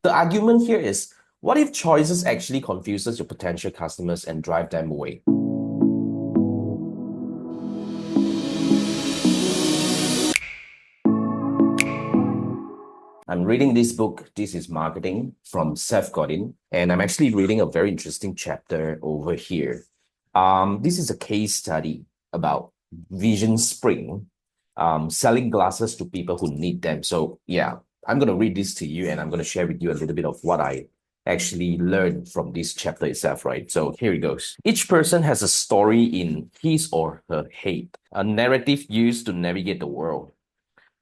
The argument here is, what if choices actually confuses your potential customers and drive them away? I'm reading this book, This is Marketing, from Seth Godin, and I'm actually reading a very interesting chapter over here. This is a case study about Vision Spring, selling glasses to people who need them. So yeah, I'm going to read this to you and I'm going to share with you a little bit of what I actually learned from this chapter itself, right? So here it goes. Each person has a story in his or her head, a narrative used to navigate the world.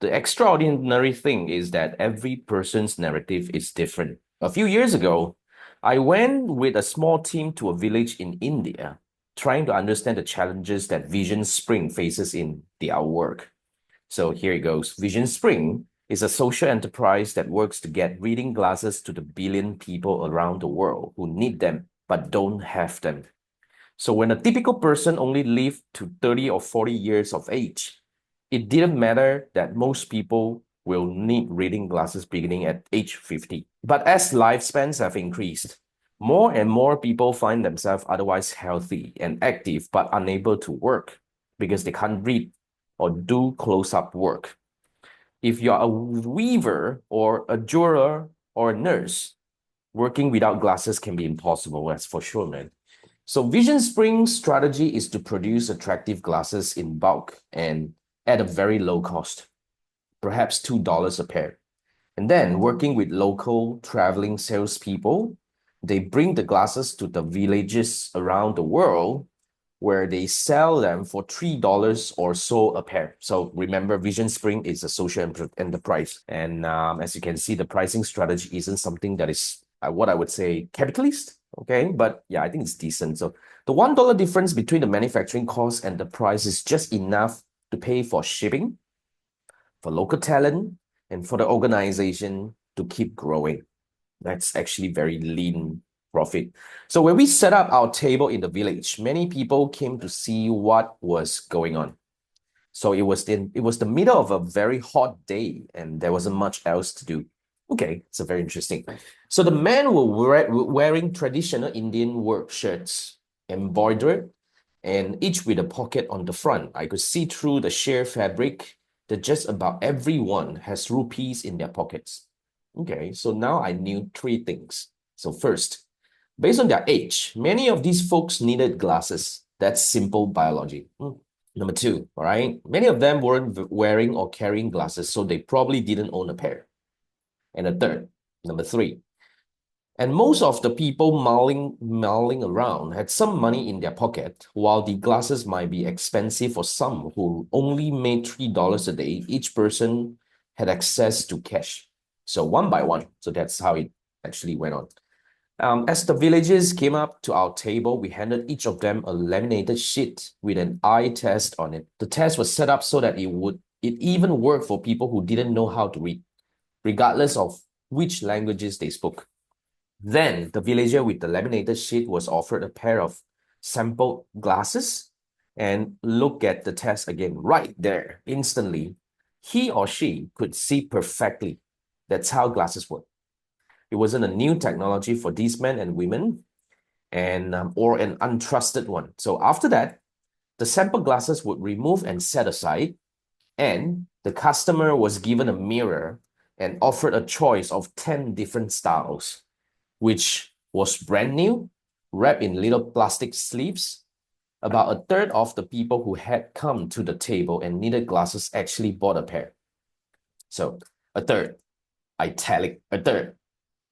The extraordinary thing is that every person's narrative is different. A few years ago, I went with a small team to a village in India, trying to understand the challenges that Vision Spring faces in their work. So here it goes. Vision Spring is a social enterprise that works to get reading glasses to the billion people around the world who need them but don't have them. So when a typical person only lived to 30 or 40 years of age, it didn't matter that most people will need reading glasses beginning at age 50. But as lifespans have increased, more and more people find themselves otherwise healthy and active but unable to work because they can't read or do close-up work. If you're a weaver or a jeweler or a nurse, working without glasses can be impossible, that's for sure, man. So Vision Spring's strategy is to produce attractive glasses in bulk and at a very low cost, perhaps $2 a pair. And then working with local traveling salespeople, they bring the glasses to the villages around the world where they sell them for $3 or so a pair. So remember, Vision Spring is a social enterprise. And as you can see, the pricing strategy isn't something that is what I would say capitalist. Okay, but yeah, I think it's decent. So the $1 difference between the manufacturing cost and the price is just enough to pay for shipping, for local talent, and for the organization to keep growing. That's actually very lean profit. So when we set up our table in the village, many people came to see what was going on. So it was the middle of a very hot day and there wasn't much else to do. Okay, so very interesting. So the men were wearing traditional Indian work shirts, embroidered, and each with a pocket on the front. I could see through the sheer fabric that just about everyone has rupees in their pockets. Okay, so now I knew three things. So first, based on their age, many of these folks needed glasses. That's simple biology. Number two, all right, many of them weren't wearing or carrying glasses, so they probably didn't own a pair. And a third, number three, and most of the people mulling around had some money in their pocket, while the glasses might be expensive for some who only made $3 a day. Each person had access to cash. So one by one. So that's how it actually went on. As the villagers came up to our table, we handed each of them a laminated sheet with an eye test on it. The test was set up so that it even worked for people who didn't know how to read, regardless of which languages they spoke. Then the villager with the laminated sheet was offered a pair of sample glasses and look at the test again right there instantly. He or she could see perfectly. That's how glasses work. It wasn't a new technology for these men and women and or an untrusted one. So after that, the sample glasses would remove and set aside, and the customer was given a mirror and offered a choice of 10 different styles, which was brand new, wrapped in little plastic sleeves. About a third of the people who had come to the table and needed glasses actually bought a pair. So a third, italic, a third,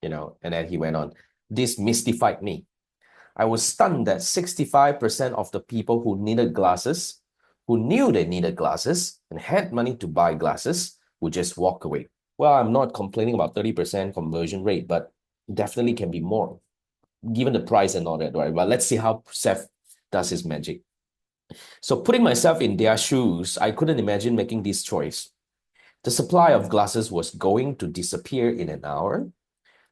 and then he went on. This mystified me. I was stunned that 65% of the people who needed glasses, who knew they needed glasses and had money to buy glasses, would just walk away. Well, I'm not complaining about 30% conversion rate, but definitely can be more given the price and all that, right? But let's see how Seth does his magic. So putting myself in their shoes, I couldn't imagine making this choice. The supply of glasses was going to disappear in an hour.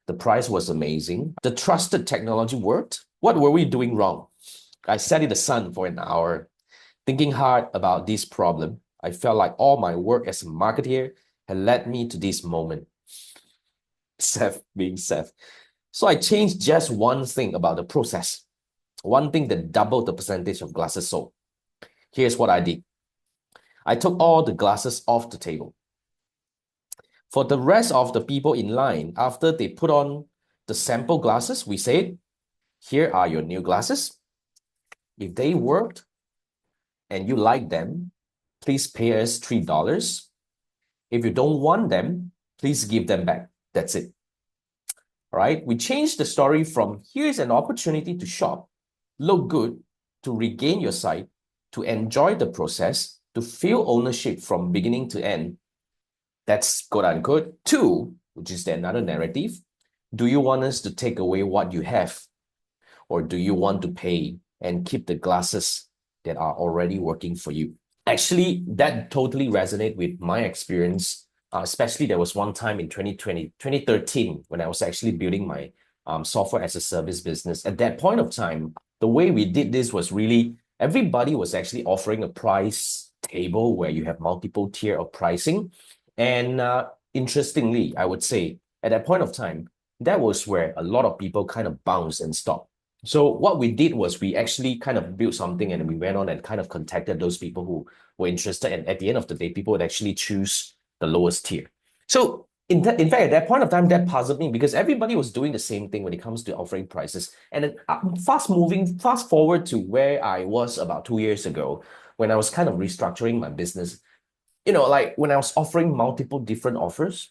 The price was amazing. The trusted technology worked. What were we doing wrong? I sat in the sun for an hour, thinking hard about this problem. I felt like all my work as a marketeer had led me to this moment. Seth being Seth. So I changed just one thing about the process, one thing that doubled the percentage of glasses sold. Here's what I did. I took all the glasses off the table. For the rest of the people in line, after they put on the sample glasses, we said, here are your new glasses. If they worked and you like them, please pay us $3. If you don't want them, please give them back. That's it. All right. We changed the story from here's an opportunity to shop, look good, to regain your sight, to enjoy the process, to feel ownership from beginning to end. That's quote unquote. Two, which is another narrative. Do you want us to take away what you have? Or do you want to pay and keep the glasses that are already working for you? Actually, that totally resonated with my experience. Especially there was one time in 2013, when I was actually building my software as a service business. At that point of time, the way we did this was really, everybody was actually offering a price table where you have multiple tier of pricing. And interestingly, I would say at that point of time, that was where a lot of people kind of bounced and stopped. So what we did was we actually kind of built something and we went on and kind of contacted those people who were interested. And at the end of the day, people would actually choose the lowest tier. So in fact, at that point of time, that puzzled me because everybody was doing the same thing when it comes to offering prices. And then fast forward to where I was about 2 years ago, when I was kind of restructuring my business, like when I was offering multiple different offers,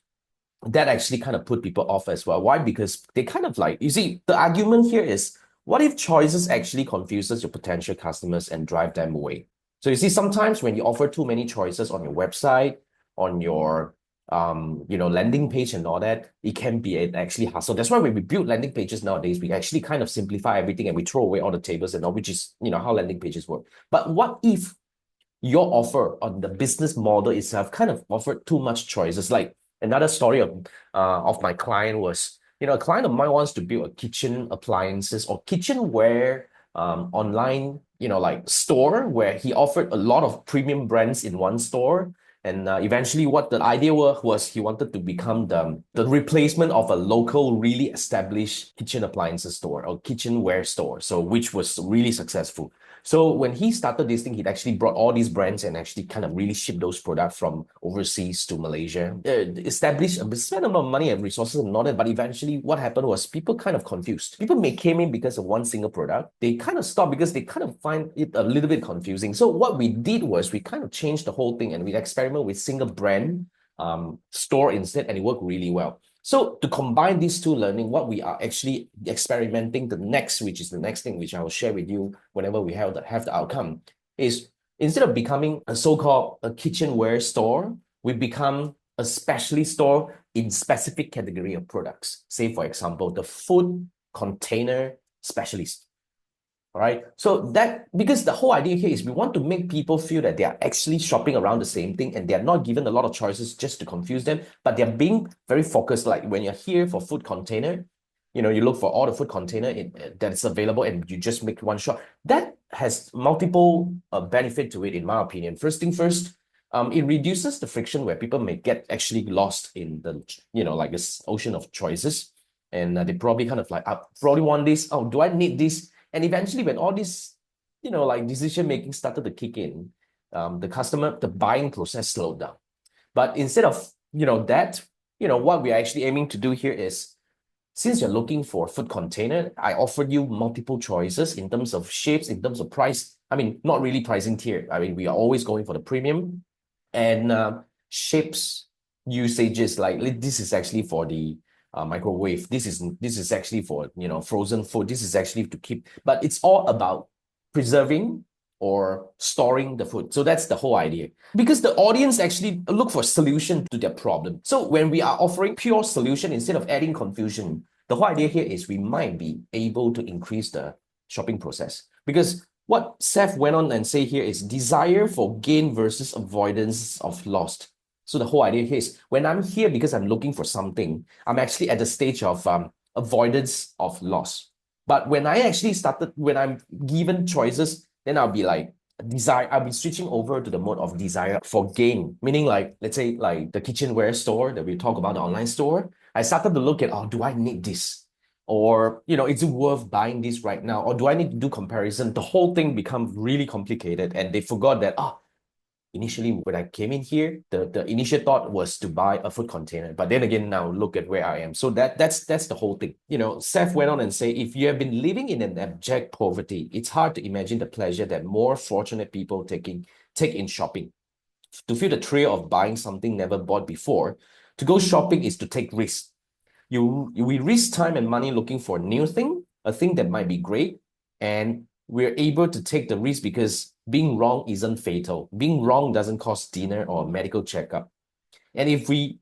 that actually kind of put people off as well. Why? Because they kind of like, you see, the argument here is, what if choices actually confuses your potential customers and drive them away? So you see, sometimes when you offer too many choices on your website, on your landing page and all that, it can be an actually hassle. That's why when we build landing pages nowadays, we actually kind of simplify everything and we throw away all the tables and all, which is how landing pages work. But what if your offer on the business model itself kind of offered too much choices? Like another story of my client was, a client of mine wants to build a kitchen appliances or kitchenware online, like store where he offered a lot of premium brands in one store. And eventually what the idea was he wanted to become the replacement of a local, really established kitchen appliances store or kitchenware store, so which was really successful. So when he started this thing, he'd actually brought all these brands and actually kind of really shipped those products from overseas to Malaysia. Established, spent a lot of money and resources and all that, but eventually what happened was people kind of confused. People came in because of one single product. They kind of stopped because they kind of find it a little bit confusing. So what we did was we kind of changed the whole thing and we experiment with single brand store instead, and it worked really well. So to combine these two learning, what we are actually experimenting which is the next thing, which I will share with you whenever we have the outcome, is instead of becoming a so-called a kitchenware store, we become a specialty store in specific category of products. Say, for example, the food container specialist. All right. So that, because the whole idea here is we want to make people feel that they are actually shopping around the same thing and they are not given a lot of choices just to confuse them, but they're being very focused. Like when you're here for food container, you look for all the food container that is available and you just make one shot. That has multiple benefit to it, in my opinion. First thing first, it reduces the friction where people may get actually lost in the, like this ocean of choices. And they probably kind of like, I probably want this. Oh, do I need this? And eventually, when all this, like decision making started to kick in, the buying process slowed down. But instead of, what we're actually aiming to do here is, since you're looking for a food container, I offered you multiple choices in terms of shapes, in terms of price. I mean, not really pricing tier. I mean, we are always going for the premium and shapes usages. Like this is actually for the microwave. This is actually for frozen food. This is actually to keep, but it's all about preserving or storing the food. So that's the whole idea. Because the audience actually look for a solution to their problem. So when we are offering pure solution instead of adding confusion, the whole idea here is we might be able to increase the shopping process. Because what Seth went on and say here is desire for gain versus avoidance of loss. So the whole idea here is when I'm here because I'm looking for something, I'm actually at the stage of avoidance of loss. But when I'm given choices, then I'll be like, I'll be switching over to the mode of desire for gain. Meaning like, let's say like the kitchenware store that we talk about, the online store, I started to look at, oh, do I need this? Or, is it worth buying this right now? Or do I need to do comparison? The whole thing becomes really complicated. And they forgot that, initially when I came in here, the initial thought was to buy a food container. But then again, now look at where I am. So that's the whole thing. Seth went on and say, if you have been living in an abject poverty, it's hard to imagine the pleasure that more fortunate people take in shopping. To feel the thrill of buying something never bought before, to go shopping is to take risks. We risk time and money looking for a new thing, a thing that might be great, and we're able to take the risk because being wrong isn't fatal. Being wrong doesn't cost dinner or a medical checkup. And if we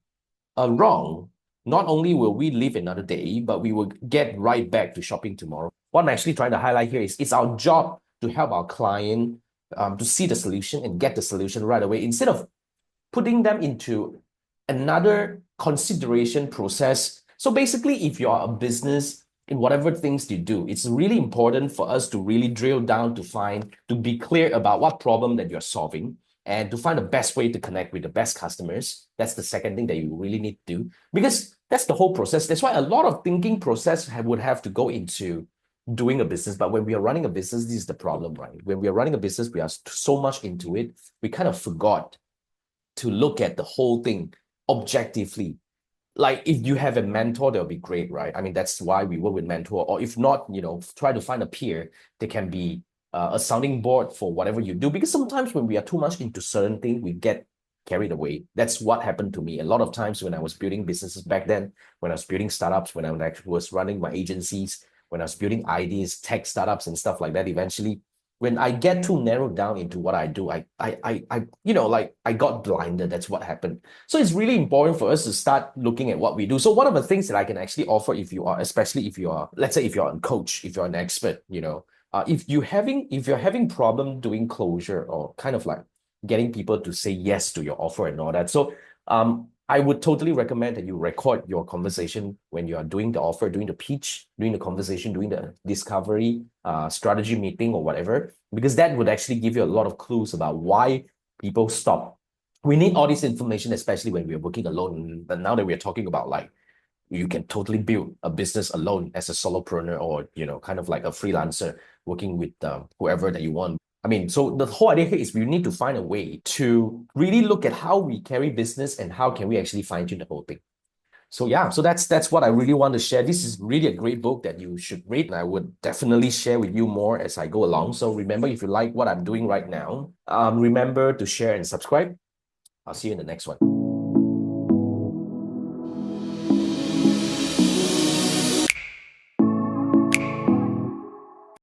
are wrong, not only will we live another day, but we will get right back to shopping tomorrow. What I'm actually trying to highlight here is it's our job to help our client to see the solution and get the solution right away instead of putting them into another consideration process. So basically, if you're a business in whatever things you do, it's really important for us to really drill down to be clear about what problem that you're solving and to find the best way to connect with the best customers. That's the second thing that you really need to do, because that's the whole process. That's why a lot of thinking process would have to go into doing a business. But when we are running a business, this is the problem, right? When we are running a business, we are so much into it, we kind of forgot to look at the whole thing objectively. Like if you have a mentor, that'll be great, right? I mean, that's why we work with mentor. Or if not, try to find a peer. They can be a sounding board for whatever you do. Because sometimes when we are too much into certain things, we get carried away. That's what happened to me. A lot of times when I was building businesses back then, when I was building startups, when I was running my agencies, when I was building ideas, tech startups and stuff like that, eventually, when I get too narrowed down into what I do, I got blinded. That's what happened. So it's really important for us to start looking at what we do. So one of the things that I can actually offer, especially if you are, let's say if you're a coach, if you're an expert, if you're having problem doing closure or kind of like getting people to say yes to your offer and all that. So I would totally recommend that you record your conversation when you are doing the offer, doing the pitch, doing the conversation, doing the discovery, strategy meeting or whatever, because that would actually give you a lot of clues about why people stop. We need all this information, especially when we're working alone. But now that we're talking about like, you can totally build a business alone as a solopreneur or, kind of like a freelancer working with whoever that you want. I mean, so the whole idea here is we need to find a way to really look at how we carry business and how can we actually fine tune the whole thing. So yeah, so that's what I really want to share. This is really a great book that you should read, and I would definitely share with you more as I go along. So remember, if you like what I'm doing right now, remember to share and subscribe. I'll see you in the next one.